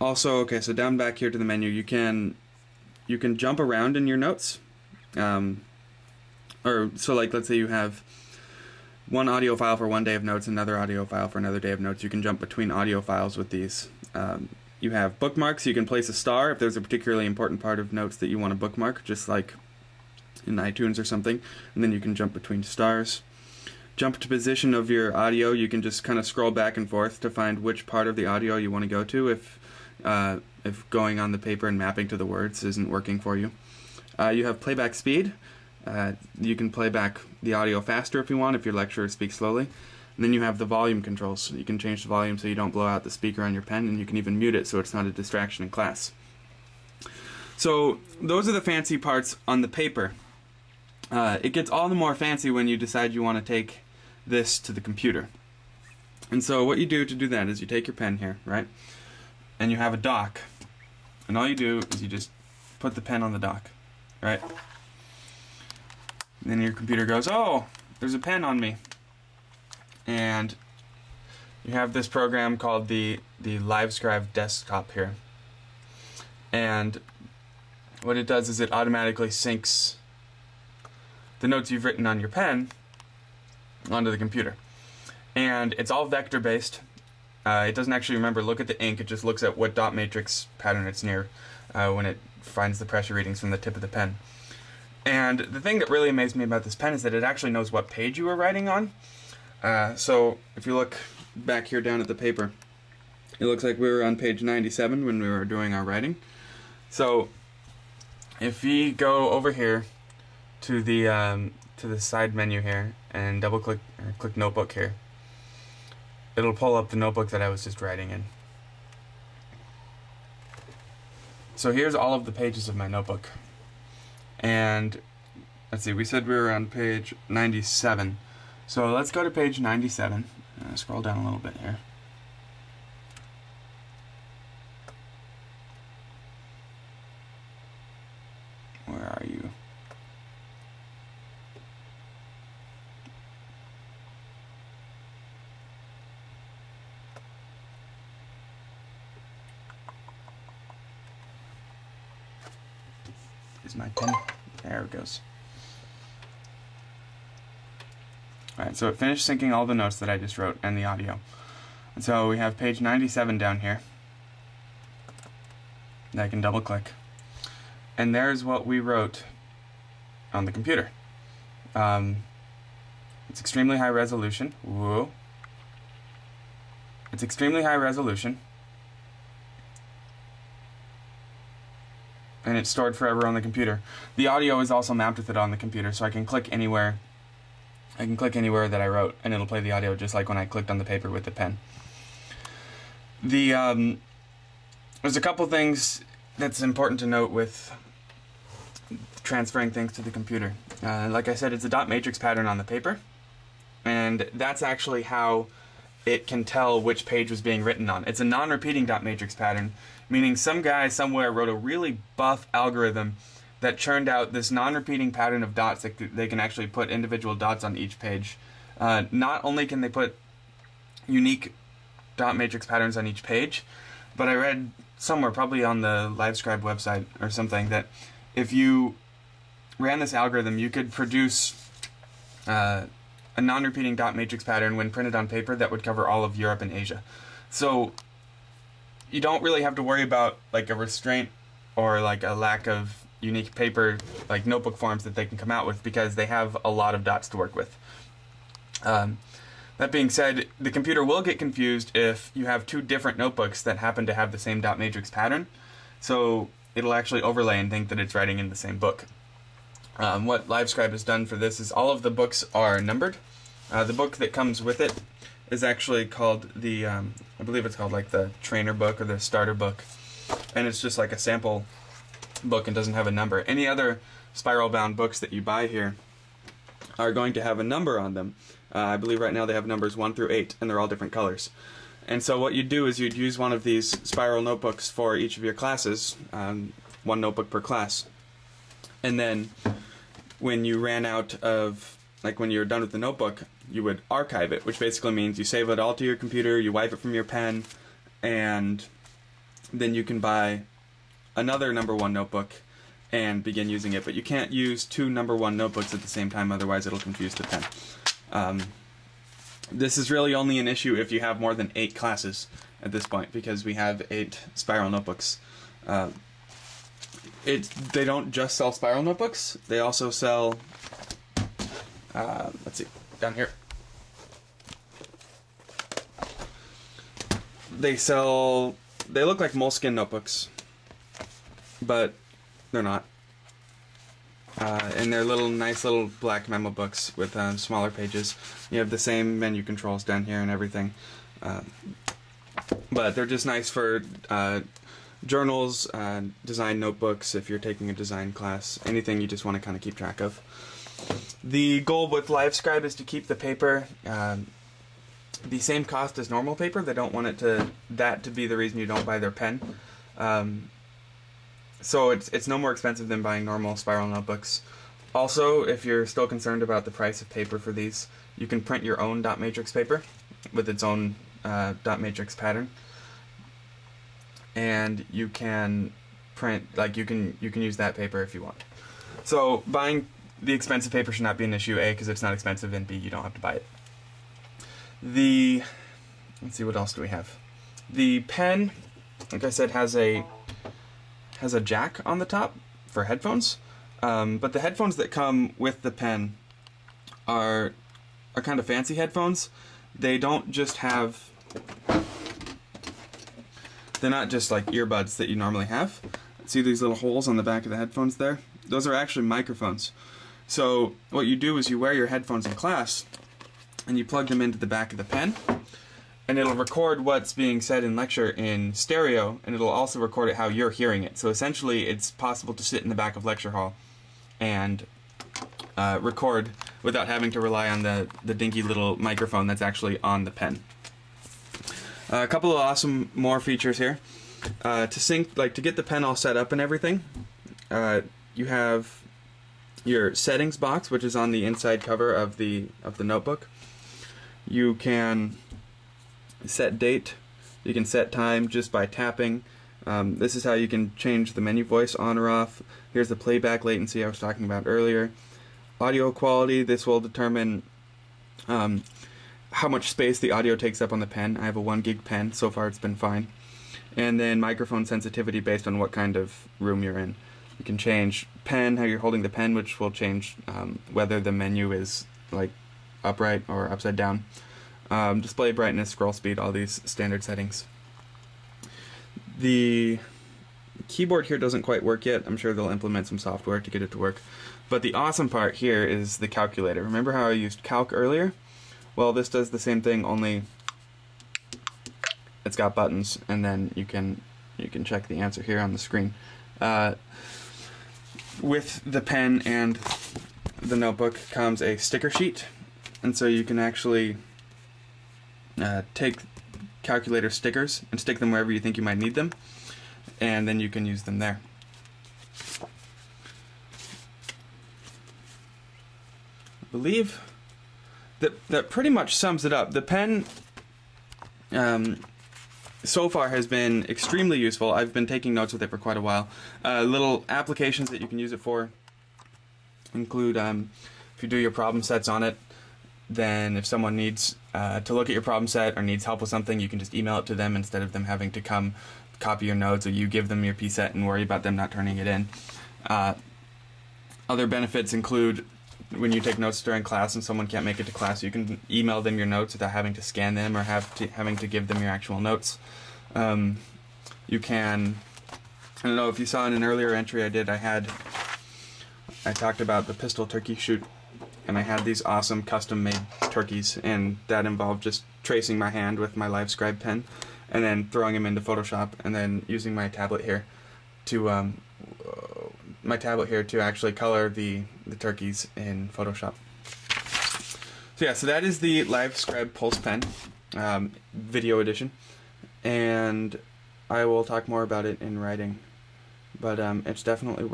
Also, okay, so down back here to the menu, you can jump around in your notes. Or so, like, let's say you have one audio file for one day of notes, another audio file for another day of notes. You can jump between audio files with these. You have bookmarks. You can place a star if there's a particularly important part of notes that you want to bookmark, just like in iTunes or something, and then you can jump between stars. Jump to position of your audio. You can just kind of scroll back and forth to find which part of the audio you want to go to if going on the paper and mapping to the words isn't working for you. You have playback speed. You can play back the audio faster if you want, if your lecturer speaks slowly. And then you have the volume controls. You can change the volume so you don't blow out the speaker on your pen, and you can even mute it so it's not a distraction in class. So those are the fancy parts on the paper. It gets all the more fancy when you decide you want to take this to the computer. And so what you do to do that is you take your pen here, right? And you have a dock. And all you do is you just put the pen on the dock, right? And then your computer goes, oh, there's a pen on me. And you have this program called the Livescribe desktop here. And what it does is it automatically syncs the notes you've written on your pen onto the computer. And it's all vector based. It doesn't actually look at the ink, it just looks at what dot matrix pattern it's near when it finds the pressure readings from the tip of the pen. And the thing that really amazed me about this pen is that it actually knows what page you were writing on. So if you look back here down at the paper, it looks like we were on page 97 when we were doing our writing. So if we go over here to the side menu here and double click or click notebook here, it'll pull up the notebook that I was just writing in. So here's all of the pages of my notebook. And let's see, we said we were on page 97. So let's go to page 97. Scroll down a little bit here. Where are you? Is my pen? There it goes. Alright, so it finished syncing all the notes that I just wrote and the audio. And so we have page 97 down here that I can double click. And there's what we wrote on the computer. It's extremely high resolution. Whoa. It's extremely high resolution. And it's stored forever on the computer. The audio is also mapped with it on the computer, so I can click anywhere. I can click anywhere that I wrote, and it'll play the audio just like when I clicked on the paper with the pen. There's a couple things that's important to note with transferring things to the computer. Like I said, it's a dot matrix pattern on the paper, and that's actually how it can tell which page was being written on. It's a non-repeating dot matrix pattern, meaning some guy somewhere wrote a really buff algorithm that churned out this non-repeating pattern of dots that they can actually put individual dots on each page. Not only can they put unique dot matrix patterns on each page, but I read somewhere, probably on the Livescribe website or something, that if you ran this algorithm, you could produce a non-repeating dot matrix pattern when printed on paper that would cover all of Europe and Asia. So you don't really have to worry about like a restraint or like a lack of unique paper, like notebook forms that they can come out with, because they have a lot of dots to work with. That being said, the computer will get confused if you have two different notebooks that happen to have the same dot matrix pattern, so it'll actually overlay and think that it's writing in the same book. What Livescribe has done for this is all of the books are numbered. The book that comes with it is actually called the, I believe it's called like the trainer book or the starter book, and it's just like a sample book and doesn't have a number. Any other spiral bound books that you buy here are going to have a number on them. I believe right now they have numbers 1 through 8, and they're all different colors. And so what you'd do is you'd use one of these spiral notebooks for each of your classes, one notebook per class. And then when you ran out of, like when you're done with the notebook, you would archive it, which basically means you save it all to your computer, you wipe it from your pen, and then you can buy another number 1 notebook and begin using it. But you can't use 2 number 1 notebooks at the same time, otherwise it'll confuse the pen. This is really only an issue if you have more than 8 classes at this point, because we have 8 spiral notebooks. They don't just sell spiral notebooks, they also sell, let's see, down here. They look like moleskin notebooks, but they're not. And they're nice little black memo books with smaller pages. You have the same menu controls down here and everything. But they're just nice for journals, design notebooks, if you're taking a design class, anything you just want to kind of keep track of. The goal with Livescribe is to keep the paper the same cost as normal paper. They don't want that to be the reason you don't buy their pen. So it's no more expensive than buying normal spiral notebooks. Also, if you're still concerned about the price of paper for these, you can print your own dot matrix paper with its own dot matrix pattern, and you can print, like, you can use that paper if you want. So buying the expensive paper should not be an issue, A, because it's not expensive, and B, you don't have to buy it. Let's see, what else do we have? The pen, like I said, has a jack on the top for headphones, but the headphones that come with the pen are kind of fancy headphones. They don't just have, they're not just like earbuds that you normally have. See these little holes on the back of the headphones there? Those are actually microphones. So what you do is you wear your headphones in class and you plug them into the back of the pen, and it'll record what's being said in lecture in stereo, and it'll also record it how you're hearing it. So essentially it's possible to sit in the back of lecture hall and record without having to rely on the dinky little microphone that's actually on the pen. A couple of awesome more features here. To sync, like to get the pen all set up and everything, you have your settings box, which is on the inside cover of the notebook. You can set date, you can set time just by tapping. This is how you can change the menu voice on or off. Here's the playback latency I was talking about earlier. Audio quality, this will determine how much space the audio takes up on the pen. I have a 1 gig pen, so far it's been fine. And then microphone sensitivity based on what kind of room you're in. You can change pen, how you're holding the pen, which will change whether the menu is like upright or upside down. Display brightness, scroll speed, all these standard settings. The keyboard here doesn't quite work yet. I'm sure they'll implement some software to get it to work. But the awesome part here is the calculator. Remember how I used calc earlier? Well, this does the same thing, only it's got buttons, and then you can check the answer here on the screen. With the pen and the notebook comes a sticker sheet, and so you can actually take calculator stickers and stick them wherever you think you might need them, and then you can use them there. I believe that pretty much sums it up. The pen so far has been extremely useful. I've been taking notes with it for quite a while. Little applications that you can use it for include if you do your problem sets on it, then if someone needs to look at your problem set or needs help with something, you can just email it to them instead of them having to come copy your notes, or you give them your P-set and worry about them not turning it in. Other benefits include when you take notes during class and someone can't make it to class, you can email them your notes without having to scan them or having to give them your actual notes. You can, I don't know if you saw in an earlier entry I did, I talked about the pistol turkey shoot, and I had these awesome custom-made turkeys, and that involved just tracing my hand with my Livescribe pen and then throwing them into Photoshop, and then using my tablet here to actually color the turkeys in Photoshop. So yeah, so that is the Livescribe Pulse pen, video edition, and I will talk more about it in writing, but it's definitely worth